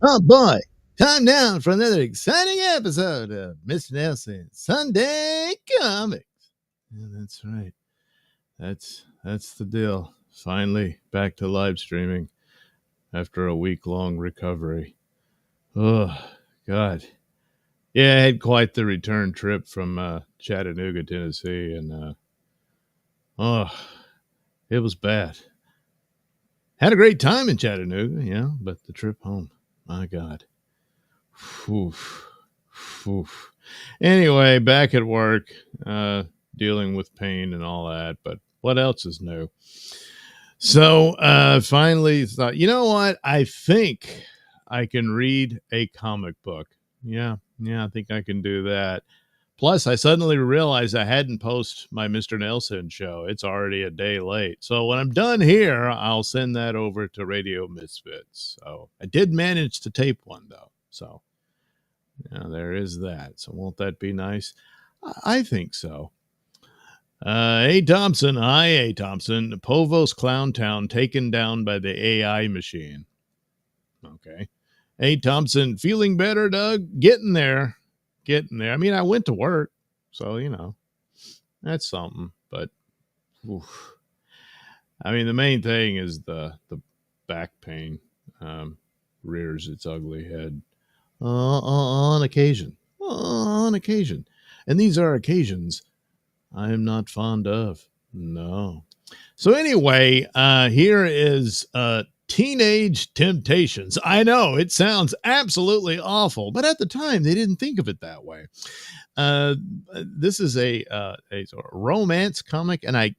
Oh boy, time now for another exciting episode of Mr. Nailsin Sunday Comics. Yeah, that's right. That's the deal. Finally back to live streaming after a week-long recovery. Oh, God. Yeah, I had quite the return trip from Chattanooga, Tennessee, and it was bad. Had a great time in Chattanooga, yeah, but the trip home, my God. Oof. Oof. Anyway, back at work, dealing with pain and all that, but what else is new? So finally thought, you know what? I think I can read a comic book. Yeah, I think I can do that. Plus, I suddenly realized I hadn't posted my Mr. Nailsin show. It's already a day late. So when I'm done here, I'll send that over to Radio Misfits. So I did manage to tape one, though. So yeah, there is that. So won't that be nice? I think so. A. Thompson. Hi, A. Thompson. Povos Clown Town taken down by the AI machine. Okay. A. Thompson. Feeling better, Doug? Getting there. I mean, I went to work, so, you know, that's something. But, oof. I mean, the main thing is the back pain rears its ugly head on occasion. On occasion. And these are occasions I am not fond of. No. So anyway, here is Teenage Temptations. I know it sounds absolutely awful, but at the time they didn't think of it that way. This is a sort of romance comic, and I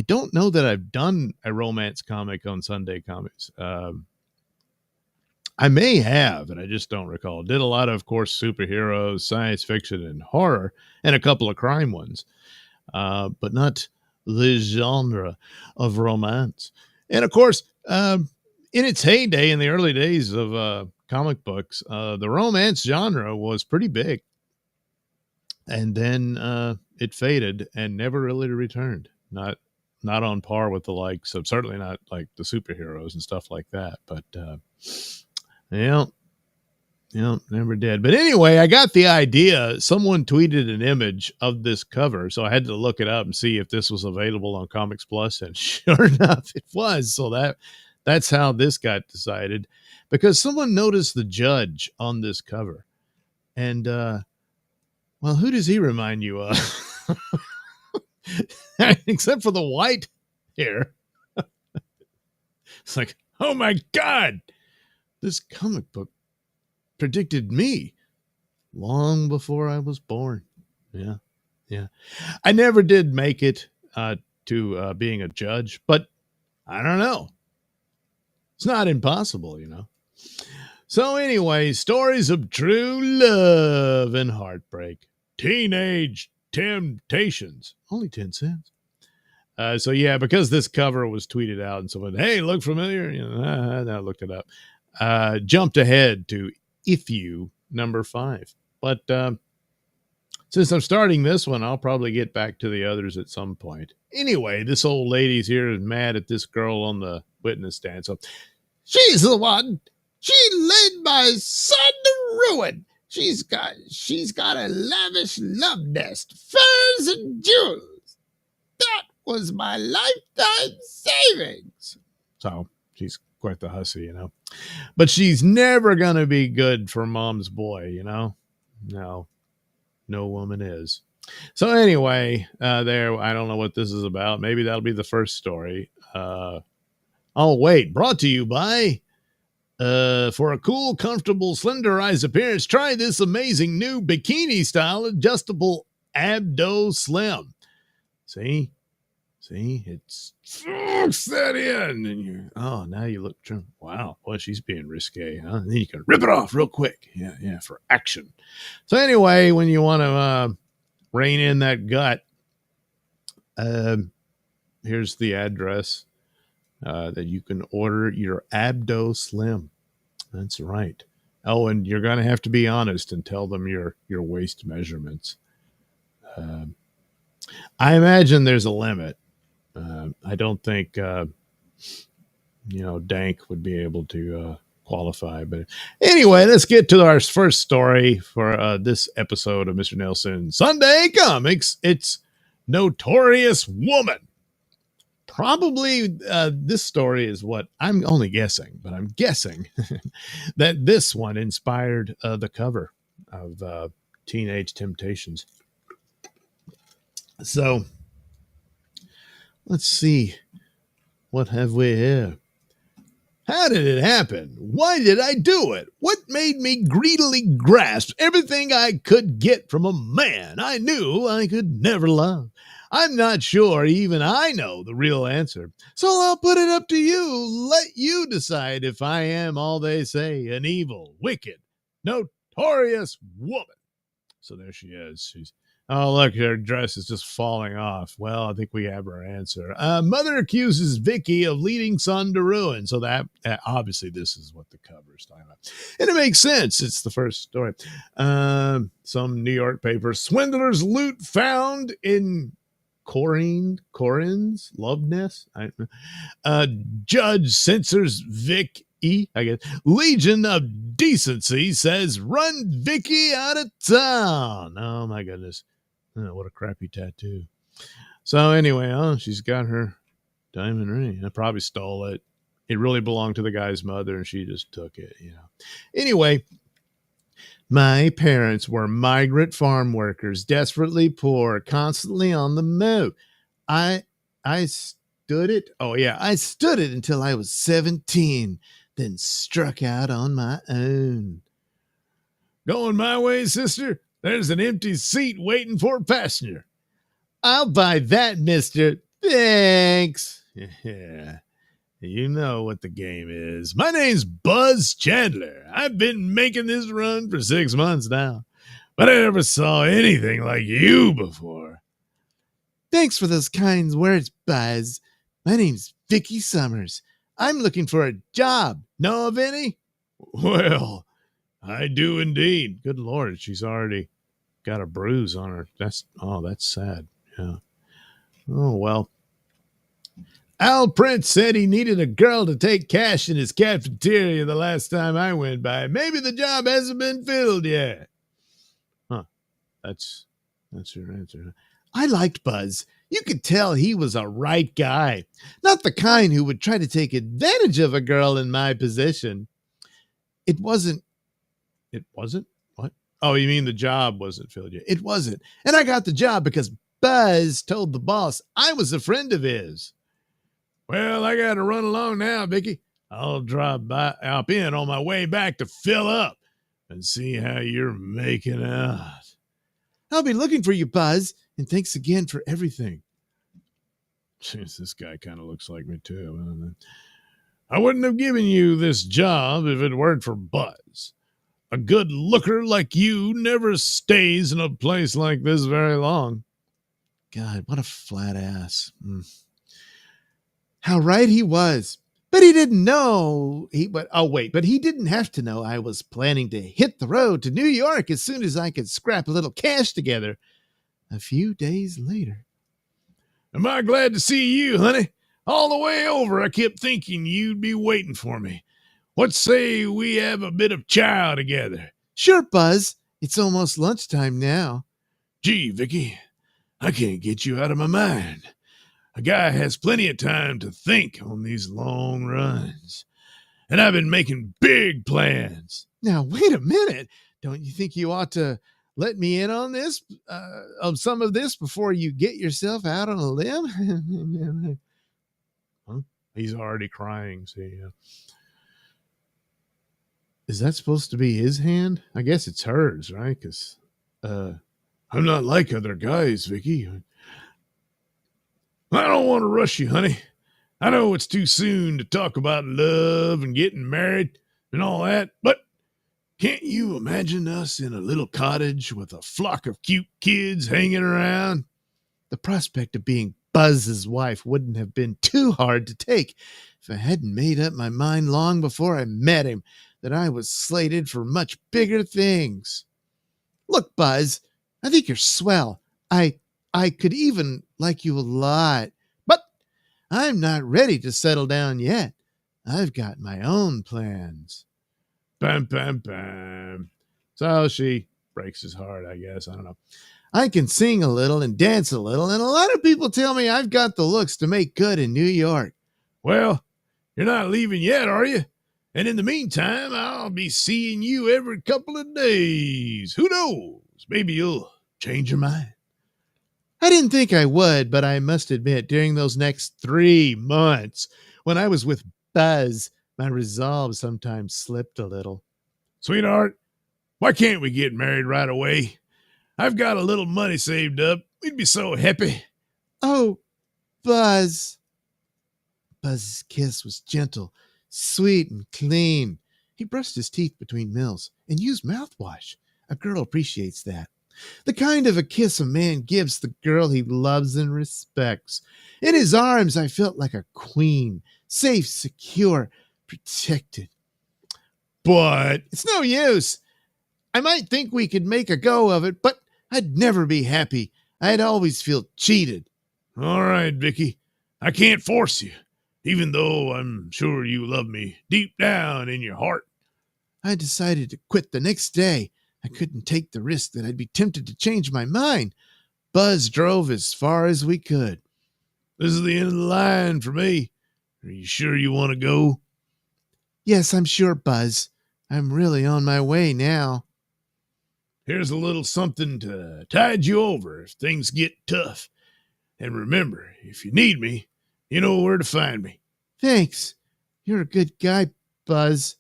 don't know that I've done a romance comic on Sunday Comics. I may have, and I just don't recall. Did a lot of course, superheroes, science fiction, and horror, and a couple of crime ones, but not the genre of romance. And of course, in its heyday, in the early days of comic books, the romance genre was pretty big. And then it faded and never really returned. Not on par with the likes of, certainly not like the superheroes and stuff like that. But yeah, never did. But anyway, I got the idea. Someone tweeted an image of this cover, so I had to look it up and see if this was available on Comics Plus, and sure enough, it was. So that's how this got decided, because someone noticed the judge on this cover, and well, who does he remind you of? except for the white hair. It's like, oh my God, this comic book predicted me long before I was born. Yeah. Yeah. I never did make it to being a judge, but I don't know. It's not impossible, you know. So anyway, stories of true love and heartbreak. Teenage temptations. Only 10 cents. So yeah, because this cover was tweeted out and someone, hey, look familiar. You know, I looked it up. Jumped ahead to If You, number 5. But since I'm starting this one, I'll probably get back to the others at some point. Anyway, this old lady's here is mad at this girl on the witness stand. So she's the one. She led my son to ruin. She's got a lavish love nest, furs and jewels. That was my lifetime savings. So she's quite the hussy, you know. But she's never going to be good for mom's boy, you know. No woman is. So anyway, there, I don't know what this is about. Maybe that'll be the first story. Oh, wait. Brought to you by, for a cool, comfortable, slenderized appearance, try this amazing new bikini-style adjustable Abdo Slim. See, it sucks that in. And now you look trim. Wow, boy, she's being risque, huh? And then you can rip it off real quick. Yeah, for action. So anyway, when you want to rein in that gut, here's the address that you can order your Abdo Slim. That's right. Oh, and you're going to have to be honest and tell them your waist measurements. I imagine there's a limit. I don't think, Dank would be able to qualify. But anyway, let's get to our first story for this episode of Mr. Nailsin Sunday Comics. It's Notorious Woman. Probably this story is what I'm only guessing, but I'm guessing that this one inspired the cover of Teenage Temptations. So let's see. What have we here? How did it happen? Why did I do it? What made me greedily grasp everything I could get from a man I knew I could never love? I'm not sure even I know the real answer. So I'll put it up to you. Let you decide if I am all they say, an evil, wicked, notorious woman. So there she is. Oh, look, her dress is just falling off. Well, I think we have our answer. Mother accuses Vicky of leading son to ruin. So that obviously this is what the cover is talking about. And it makes sense. It's the first story. Some New York paper. Swindlers loot found in Corin's love nest. Judge censors Vic E, I guess. Legion of Decency says run Vicky out of town. Oh my goodness. Oh, what a crappy tattoo. So anyway, she's got her diamond ring. I probably stole it. It really belonged to the guy's mother and she just took it, you know. Anyway, my parents were migrant farm workers, desperately poor, constantly on the move. I stood it. Oh yeah, I stood it until I was 17, then struck out on my own. Going my way, sister? There's an empty seat waiting for a passenger. I'll buy that, mister. Thanks. Yeah. You know what the game is. My name's Buzz Chandler. I've been making this run for 6 months now, but I never saw anything like you before. Thanks for those kind words, Buzz. My name's Vicky Summers. I'm looking for a job. Know of any? Well, I do indeed. Good Lord, she's already got a bruise on her. That's sad. Yeah. Oh, well. Al Prince said he needed a girl to take cash in his cafeteria the last time I went by. Maybe the job hasn't been filled yet. Huh. That's your answer. I liked Buzz. You could tell he was a right guy. Not the kind who would try to take advantage of a girl in my position. It wasn't? What? Oh, you mean the job wasn't filled yet? It wasn't. And I got the job because Buzz told the boss I was a friend of his. Well, I got to run along now, Vicky. I'll hop in on my way back to fill up and see how you're making out. I'll be looking for you, Buzz, and thanks again for everything. Jeez, this guy kind of looks like me, too. I wouldn't have given you this job if it weren't for Buzz. A good looker like you never stays in a place like this very long. God, what a flat ass. How right he was. But he didn't know. But he didn't have to know I was planning to hit the road to New York as soon as I could scrap a little cash together. A few days later. Am I glad to see you, honey? All the way over, I kept thinking you'd be waiting for me. What say we have a bit of chow together? Sure, Buzz. It's almost lunchtime now. Gee, Vicky, I can't get you out of my mind. A guy has plenty of time to think on these long runs. And I've been making big plans. Now, wait a minute. Don't you think you ought to let me in on this, of some of this before you get yourself out on a limb? Huh? He's already crying, see. Is that supposed to be his hand? I guess it's hers, right? Because I'm not like other guys, Vicky. I don't want to rush you, honey. I know it's too soon to talk about love and getting married and all that, but can't you imagine us in a little cottage with a flock of cute kids hanging around? The prospect of being Buzz's wife wouldn't have been too hard to take if I hadn't made up my mind long before I met him that I was slated for much bigger things. Look, Buzz, I think you're swell. I could even like you a lot, but I'm not ready to settle down yet. I've got my own plans. Bam, bam, bam. So she breaks his heart, I guess. I don't know. I can sing a little and dance a little, and a lot of people tell me I've got the looks to make good in New York. Well, you're not leaving yet, are you? And in the meantime, I'll be seeing you every couple of days. Who knows? Maybe you'll change your mind. I didn't think I would, but I must admit, during those next 3 months, when I was with Buzz, my resolve sometimes slipped a little. Sweetheart, why can't we get married right away? I've got a little money saved up. We'd be so happy. Oh, Buzz. Buzz's kiss was gentle, sweet, and clean. He brushed his teeth between meals and used mouthwash. A girl appreciates that. The kind of a kiss a man gives the girl he loves and respects. In his arms, I felt like a queen, safe, secure, protected. But it's no use. I might think we could make a go of it, but I'd never be happy. I'd always feel cheated. All right, Vicky. I can't force you, even though I'm sure you love me deep down in your heart. I decided to quit the next day. I couldn't take the risk that I'd be tempted to change my mind. Buzz drove as far as we could. This is the end of the line for me. Are you sure you want to go? Yes, I'm sure, Buzz. I'm really on my way now. Here's a little something to tide you over if things get tough. And remember, if you need me, you know where to find me. Thanks. You're a good guy, Buzz.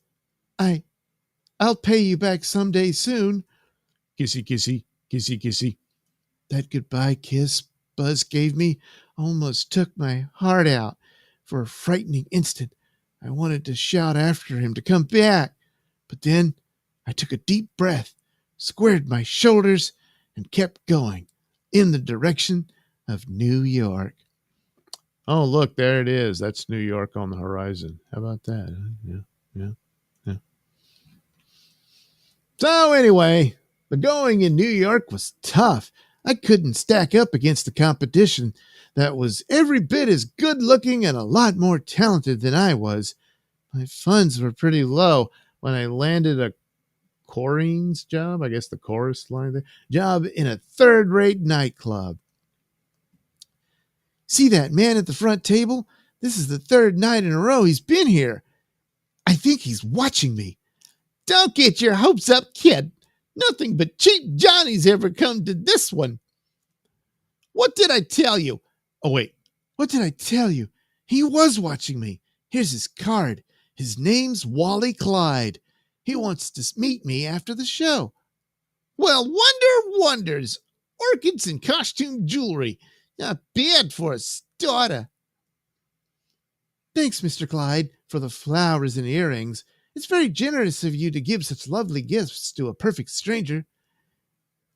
I'll pay you back someday soon. Kissy, kissy, kissy, kissy. That goodbye kiss Buzz gave me almost took my heart out. For a frightening instant, I wanted to shout after him to come back. But then I took a deep breath, squared my shoulders, and kept going in the direction of New York. Oh, look, there it is. That's New York on the horizon. How about that? Yeah. So anyway, the going in New York was tough. I couldn't stack up against the competition that was every bit as good looking and a lot more talented than I was. My funds were pretty low when I landed a chorines job, I guess the chorus line there, job in a third-rate nightclub. See that man at the front table? This is the third night in a row he's been here. I think he's watching me. Don't get your hopes up, kid. Nothing but cheap Johnnies ever come to this one. What did I tell you? Oh, wait. What did I tell you? He was watching me. Here's his card. His name's Wally Clyde. He wants to meet me after the show. Well, wonder wonders. Orchids and costume jewelry. Not bad for a starter. Thanks, Mr. Clyde, for the flowers and earrings. It's very generous of you to give such lovely gifts to a perfect stranger.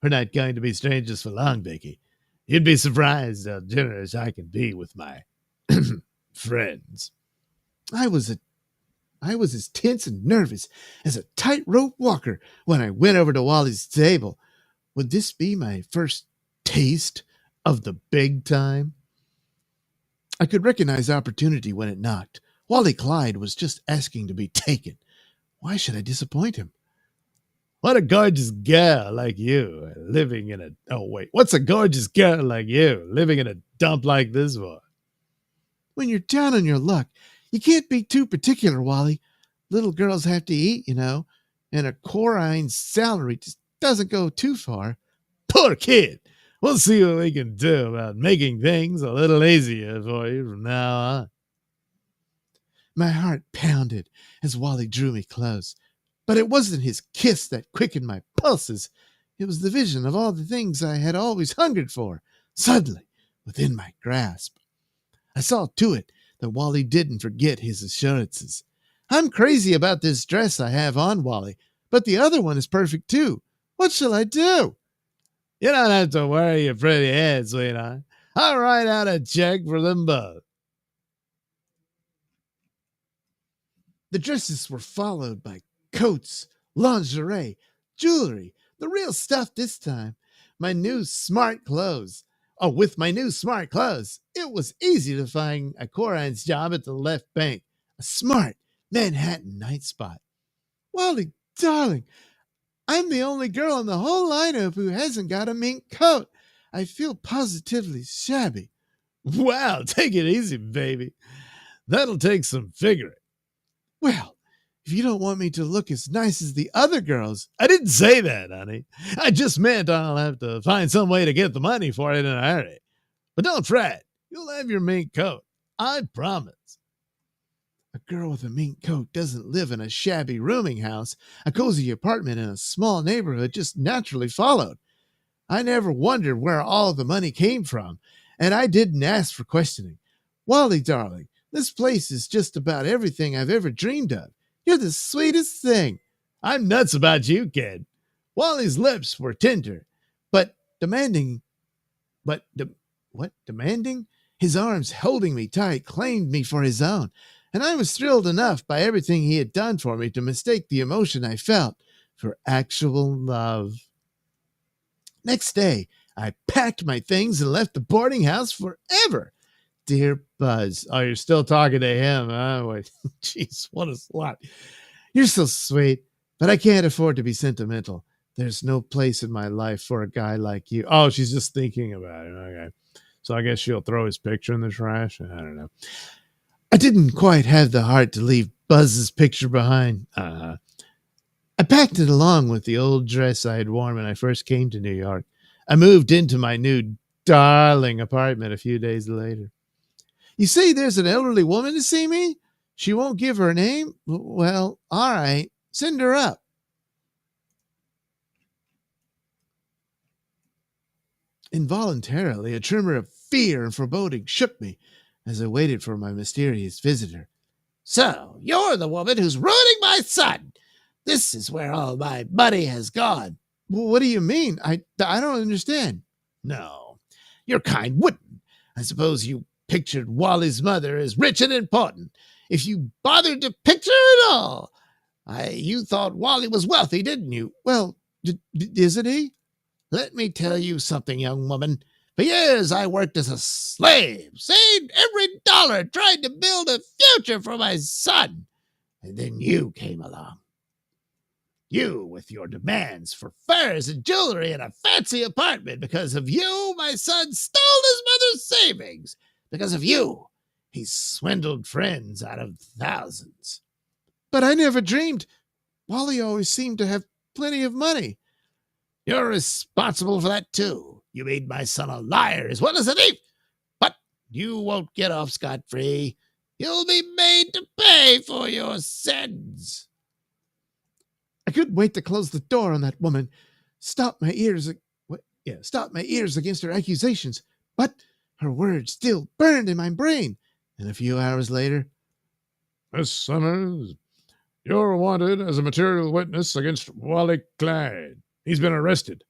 We're not going to be strangers for long, Becky. You'd be surprised how generous I can be with my friends. I was as tense and nervous as a tightrope walker when I went over to Wally's table. Would this be my first taste of the big time? I could recognize opportunity when it knocked. Wally Clyde was just asking to be taken. Why should I disappoint him? What a gorgeous girl like you living in a... Oh, wait. What's a gorgeous girl like you living in a dump like this for? When you're down on your luck, you can't be too particular, Wally. Little girls have to eat, you know, and a Corine's salary just doesn't go too far. Poor kid. We'll see what we can do about making things a little easier for you from now on. My heart pounded as Wally drew me close. But it wasn't his kiss that quickened my pulses. It was the vision of all the things I had always hungered for, suddenly within my grasp. I saw to it that Wally didn't forget his assurances. I'm crazy about this dress I have on, Wally, but the other one is perfect too. What shall I do? You don't have to worry your pretty head, sweetheart. I'll write out a check for them both. The dresses were followed by coats, lingerie, jewelry, the real stuff this time. My new smart clothes. Oh, with my new smart clothes, it was easy to find a Corine's job at the left bank. A smart Manhattan night spot. Wally, darling, I'm the only girl in the whole lineup who hasn't got a mink coat. I feel positively shabby. Wow, take it easy, baby. That'll take some figuring. Well, if you don't want me to look as nice as the other girls... I didn't say that, honey. I just meant I'll have to find some way to get the money for it in a hurry. But don't fret. You'll have your mink coat. I promise. A girl with a mink coat doesn't live in a shabby rooming house. A cozy apartment in a small neighborhood just naturally followed. I never wondered where all the money came from, and I didn't ask for questioning. Wally, darling, this place is just about everything I've ever dreamed of. You're the sweetest thing. I'm nuts about you, kid. Wally's lips were tender, but demanding? His arms holding me tight claimed me for his own, and I was thrilled enough by everything he had done for me to mistake the emotion I felt for actual love. Next day, I packed my things and left the boarding house forever. Dear Buzz. Oh, you're still talking to him, huh? Wait, jeez, what a slut. You're so sweet, but I can't afford to be sentimental. There's no place in my life for a guy like you. Oh, she's just thinking about it. Okay. So I guess she'll throw his picture in the trash. I don't know. I didn't quite have the heart to leave Buzz's picture behind. I packed it along with the old dress I had worn when I first came to New York. I moved into my new darling apartment a few days later. You say there's an elderly woman to see me? She won't give her name? Well, all right. Send her up. Involuntarily, a tremor of fear and foreboding shook me as I waited for my mysterious visitor. So, you're the woman who's ruining my son. This is where all my money has gone. What do you mean? I don't understand. No, your kind wouldn't. I suppose you pictured Wally's mother as rich and important. If you bothered to picture it all. You thought Wally was wealthy, didn't you? Well, isn't he? Let me tell you something, young woman. For years, I worked as a slave, saved every dollar, tried to build a future for my son. And then you came along. You with your demands for furs and jewelry and a fancy apartment. Because of you, my son stole his mother's savings. Because of you, he swindled friends out of thousands. But I never dreamed. Wally always seemed to have plenty of money. You're responsible for that, too. You made my son a liar as well as a thief. But you won't get off scot-free. You'll be made to pay for your sins. I couldn't wait to close the door on that woman. Stop my ears against her accusations. But her words still burned in my brain. And a few hours later, Miss Summers, you're wanted as a material witness against Wally Clyde. He's been arrested.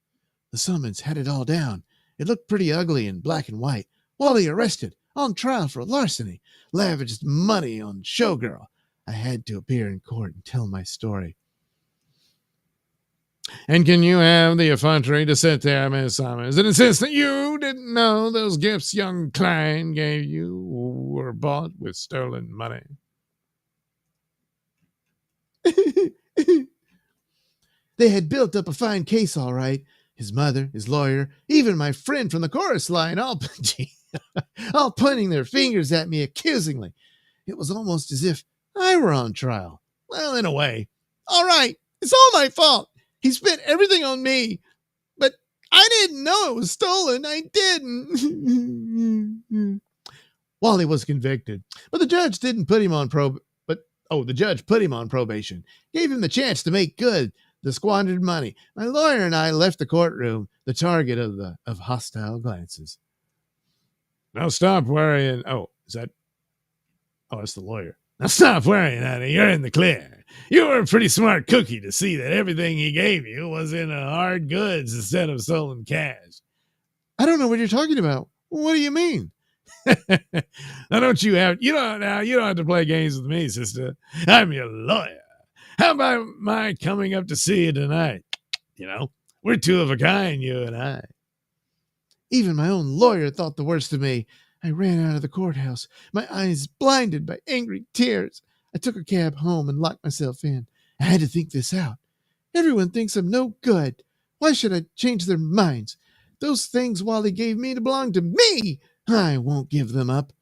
The summons had it all down. It looked pretty ugly in black and white. Wally arrested, on trial for larceny, lavished money on showgirl. I had to appear in court and tell my story. And can you have the effrontery to sit there, Miss Summers, and insist that you didn't know those gifts young Klein gave you were bought with stolen money? They had built up a fine case, all right. His mother, his lawyer, even my friend from the chorus line, all pointing their fingers at me accusingly. It was almost as if I were on trial. Well, in a way. All right, it's all my fault. He spent everything on me. But I didn't know it was stolen. I didn't. Wally was convicted, but the judge didn't put him on the judge put him on probation, gave him the chance to make good the squandered money. My lawyer and I left the courtroom, the target of hostile glances. Now stop worrying. That's the lawyer. Now stop worrying, honey. You're in the clear. You were a pretty smart cookie to see that everything he gave you was in hard goods instead of stolen cash. I don't know what you're talking about. What do you mean? You don't have to play games with me, sister. I'm your lawyer. How about my coming up to see you tonight? We're two of a kind, you and I. Even my own lawyer thought the worst of me. I ran out of the courthouse, my eyes blinded by angry tears. I took a cab home and locked myself in. I had to think this out. Everyone thinks I'm no good. Why should I change their minds? Those things Wally gave me belong to me. I won't give them up.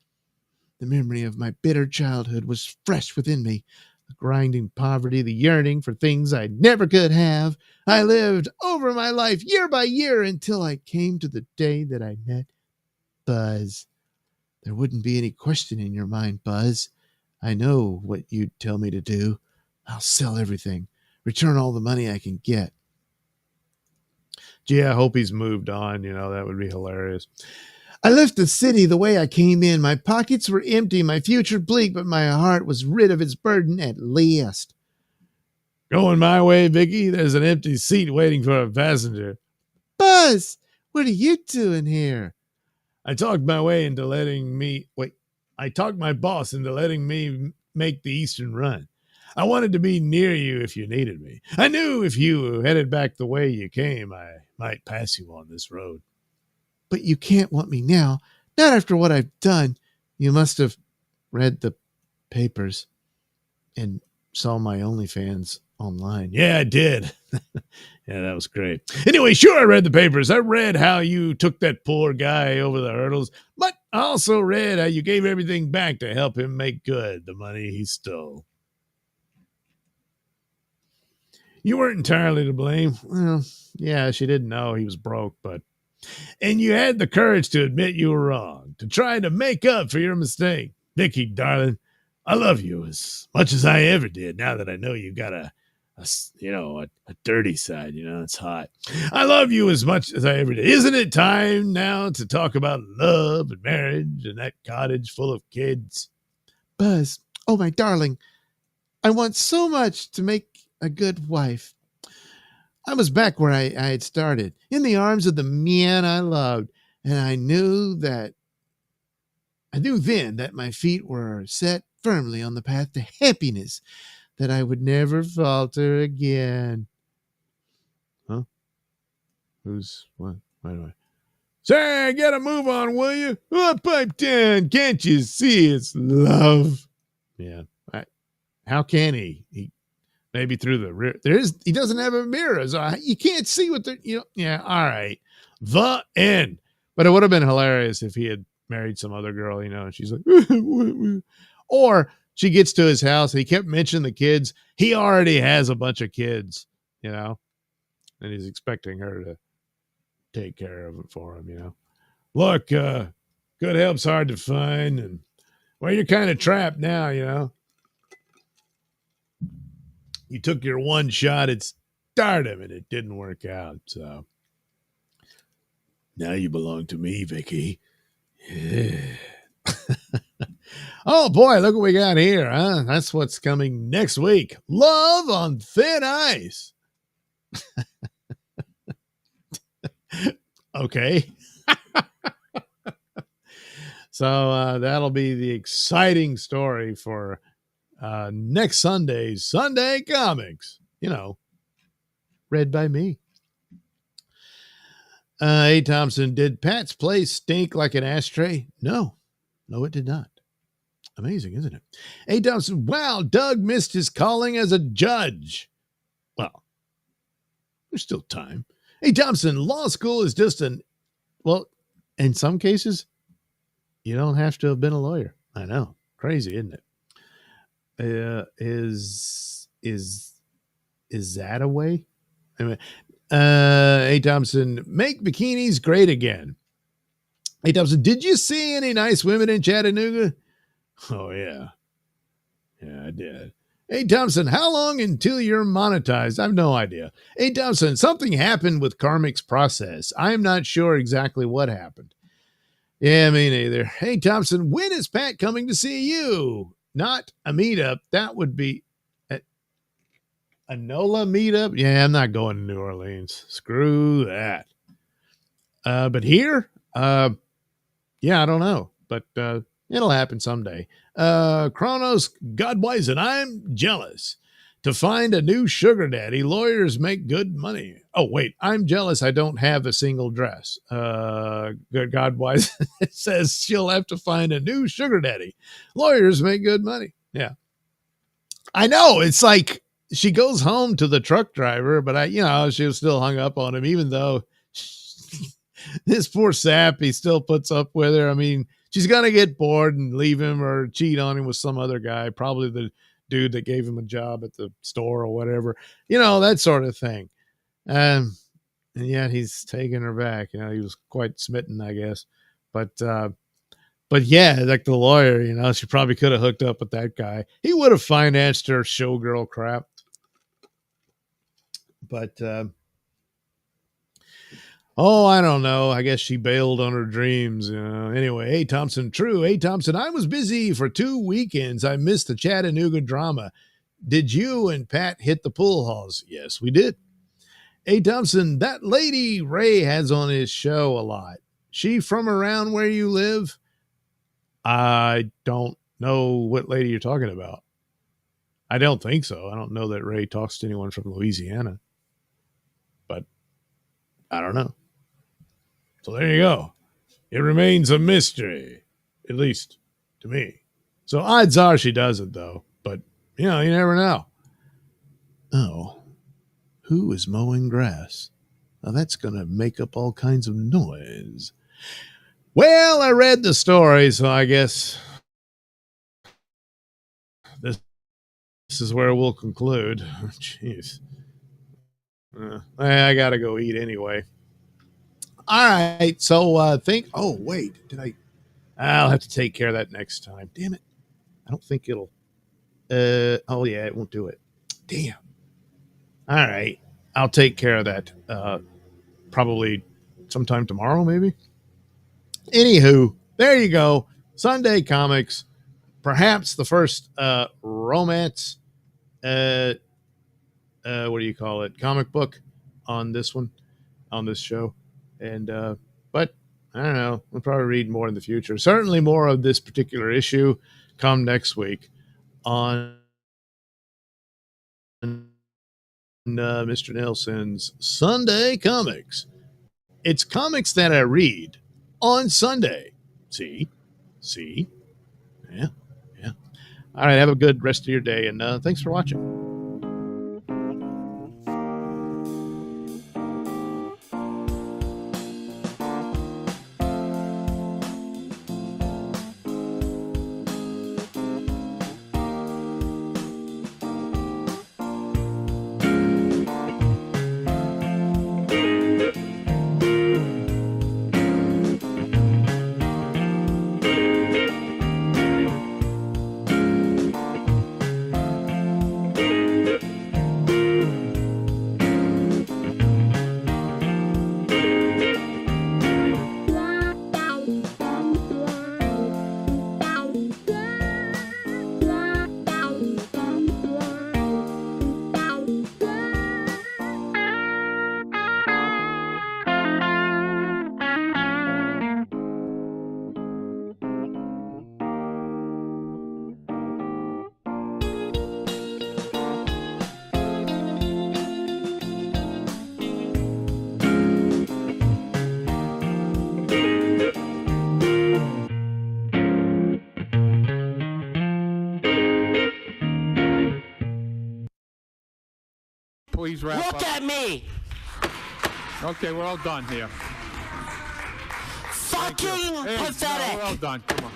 The memory of my bitter childhood was fresh within me. The grinding poverty, the yearning for things I never could have. I lived over my life year by year until I came to the day that I met Buzz. There wouldn't be any question in your mind, Buzz. I know what you'd tell me to do. I'll sell everything, return all the money I can get. Gee, I hope he's moved on. That would be hilarious. I left the city the way I came in. My pockets were empty, my future bleak, but my heart was rid of its burden at least. Going my way, Vicky. There's an empty seat waiting for a passenger. Buzz, what are you doing here? I talked my boss into letting me make the eastern run. I wanted to be near you if you needed me. I knew if you headed back the way you came, I might pass you on this road. But you can't want me now, not after what I've done. You must have read the papers and saw my OnlyFans online. Yeah, I did. Yeah, that was great. Anyway, sure, I read the papers. I read how you took that poor guy over the hurdles, but I also read how you gave everything back to help him make good the money he stole. You weren't entirely to blame. Well, yeah, she didn't know he was broke, and you had the courage to admit you were wrong, to try to make up for your mistake. Vicky, darling, I love you as much as I ever did. Now that I know you've got a dirty side, it's hot. I love you as much as I ever did. Isn't it time now to talk about love and marriage and that cottage full of kids? Buzz, oh my darling, I want so much to make a good wife. I was back where I had started, in the arms of the man I loved, and I knew then that my feet were set firmly on the path to happiness, that I would never falter again. Huh? Who's what? Why do I? Say, get a move on, will you? Oh, pipe down. Can't you see it's love? Yeah. How can he? Maybe through the rear. He doesn't have a mirror, so you can't see what they're, yeah, all right. The end. But it would have been hilarious if he had married some other girl, and she's like, or she gets to his house. He kept mentioning the kids. He already has a bunch of kids, and he's expecting her to take care of it for him, you know. Look, good help's hard to find, and well, you're kind of trapped now, you know. You took your one shot at stardom and it didn't work out, so now you belong to me, Vicky. Yeah. Oh boy, look what we got here, huh? That's what's coming next week. Love on Thin Ice. Okay. So that'll be the exciting story for next Sunday's Sunday Comics. You know, read by me. A. Thompson, did Pat's place stink like an ashtray? No, it did not. Amazing, isn't it? A. Thompson, wow, Doug missed his calling as a judge. Well, there's still time. A. Thompson, law school is just well, in some cases, you don't have to have been a lawyer. I know. Crazy, isn't it? Is that a way? Anyway, A. Thompson, make bikinis great again. A. Thompson, did you see any nice women in Chattanooga? Oh, yeah. Yeah, I did. A. Thompson, how long until you're monetized? I have no idea. A. Thompson, something happened with Karmic's process. I'm not sure exactly what happened. Yeah, me neither. A. Thompson, when is Pat coming to see you? Not a meetup. That would be a NOLA meetup. Yeah, I'm not going to New Orleans. Screw that. But here, yeah, I don't know. But it'll happen someday. Kronos, Godwise, and I'm jealous. To find a new sugar daddy, lawyers make good money. Oh, wait, I'm jealous I don't have a single dress. Godwise says she'll have to find a new sugar daddy. Lawyers make good money. Yeah. I know. It's like she goes home to the truck driver, but she was still hung up on him, even though this poor sap, he still puts up with her. I mean, she's going to get bored and leave him or cheat on him with some other guy, probably the dude that gave him a job at the store or whatever, that sort of thing. And yet he's taking her back. He was quite smitten, I guess. But yeah, like the lawyer, she probably could have hooked up with that guy. He would have financed her showgirl crap. But, I don't know. I guess she bailed on her dreams. Anyway, A. Thompson, true. A. Thompson, I was busy for 2 weekends. I missed the Chattanooga drama. Did you and Pat hit the pool halls? Yes, we did. A. Thompson, that lady Ray has on his show a lot. She from around where you live? I don't know what lady you're talking about. I don't think so. I don't know that Ray talks to anyone from Louisiana. But I don't know. So there you go. It remains a mystery, at least to me. So odds are she doesn't, though. But, you never know. Oh, who is mowing grass? Now that's going to make up all kinds of noise. Well, I read the story, so I guess this is where we'll conclude. Jeez. I got to go eat anyway. All right, so oh, wait, I'll have to take care of that next time. Damn it. I don't think it'll, oh yeah, it won't do it. Damn. All right, I'll take care of that probably sometime tomorrow, maybe. Anywho, there you go. Sunday Comics, perhaps the first romance, what do you call it, comic book on this show. And, but I don't know, we'll probably read more in the future. Certainly more of this particular issue come next week on Mr. Nailsin's Sunday Comics. It's comics that I read on Sunday. See? Yeah. All right. Have a good rest of your day. And thanks for watching. please wrap up. Look at me. Okay, we're all done here. Fucking Hey, pathetic. no, we're all done. Come on.